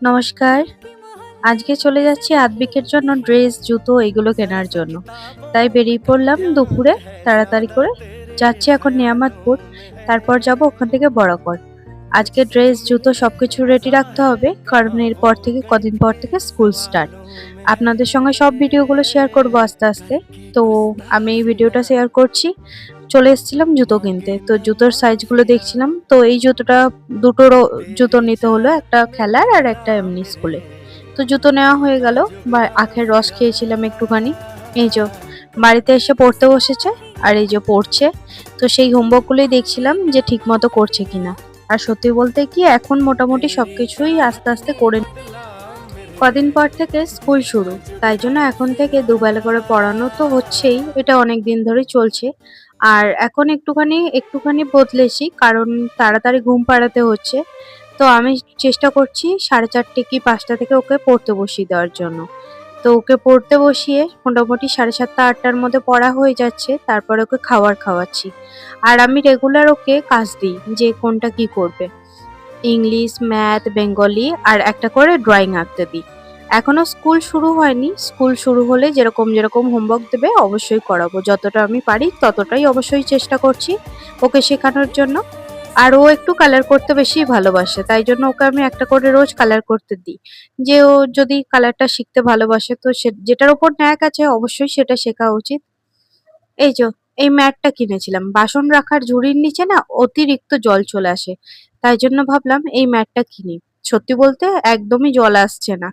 নমস্কার। আজকে চলে যাচ্ছি আদ্বিকের জন্য ড্রেস, জুতো এগুলো কেনার জন্য। তাই বেরিয়ে পড়লাম দুপুরে তাড়াতাড়ি করে। যাচ্ছি এখন নিয়ামতপুর, তারপর যাব ওখান থেকে বরাকর। আজকে ড্রেস, জুতো সবকিছু রেডি রাখতে হবে, কারণ এরপর থেকে কদিন পর থেকে স্কুল স্টার্ট। আপনাদের সঙ্গে সব ভিডিওগুলো শেয়ার করব আস্তে আস্তে। তো আমি এই ভিডিওটা শেয়ার করছি। চলে এসেছিলাম জুতো কিনতে, তো জুতোর সাইজগুলো দেখছিলাম। তো এই জুতোটা দুটোরও জুতো নিতে হলো, একটা খেলার আর একটা এমনি স্কুলে। তো জুতো নেওয়া হয়ে গেল, বা আখের রস খেয়েছিলাম একটুখানি। এই যে বাড়িতে এসে পড়তে বসেছে, আর এই যে পড়ছে। তো সেই হোমওয়ার্কগুলোই দেখছিলাম যে ঠিক মতো করছে কিনা। আর সত্যি বলতে কি, এখন মোটামুটি সবকিছুই আস্তে আস্তে করে কদিন পর থেকে স্কুল শুরু, তাই জন্য এখন থেকে দুবেলা করে পড়ানো তো হচ্ছেই, এটা অনেক দিন ধরেই চলছে। আর এখন একটুখানি একটুখানি বদলেছি, কারণ তাড়াতাড়ি ঘুম পাড়াতে হচ্ছে। তো আমি চেষ্টা করছি 4:30 কি 5টা থেকে ওকে পড়তে বসিয়ে দেওয়ার জন্য। তো ওকে পড়তে বসিয়ে মোটামুটি 7:30 8টার মধ্যে পড়া হয়ে যাচ্ছে, তারপরে ওকে খাবার খাওয়াচ্ছি। আর আমি রেগুলার ওকে কাজ দিই যে কোনটা কি করবে। ইংলিশ, ম্যাথ, বেঙ্গলি আর একটা করে ড্রয়িং আঁকতে দিই। এখনো স্কুল শুরু হয়নি, স্কুল শুরু হলে যেরকম যেরকম হোমওয়ার্ক দেবে অবশ্যই করাবো। যতটা আমি পারি ততটাই অবশ্যই চেষ্টা করছি ওকে শেখানোর জন্য। আর ও একটু কালার করতে বেশি ভালোবাসে, তাই জন্য ওকে আমি একটা করে রোজ কালার করতে দিই। যে ও যদি কালারটা শিখতে ভালোবাসে, তো সে যেটার উপর ন্যাক আছে অবশ্যই সেটা শেখা উচিত। এই যো এই ম্যাটটা কিনেছিলাম, বাসন রাখার ঝুড়ির নিচে না অতিরিক্ত জল চলে আসে, তাই জন্য ভাবলাম এই ম্যাটটা কিনি। সত্যি বলতে একদমই জল আসছে না।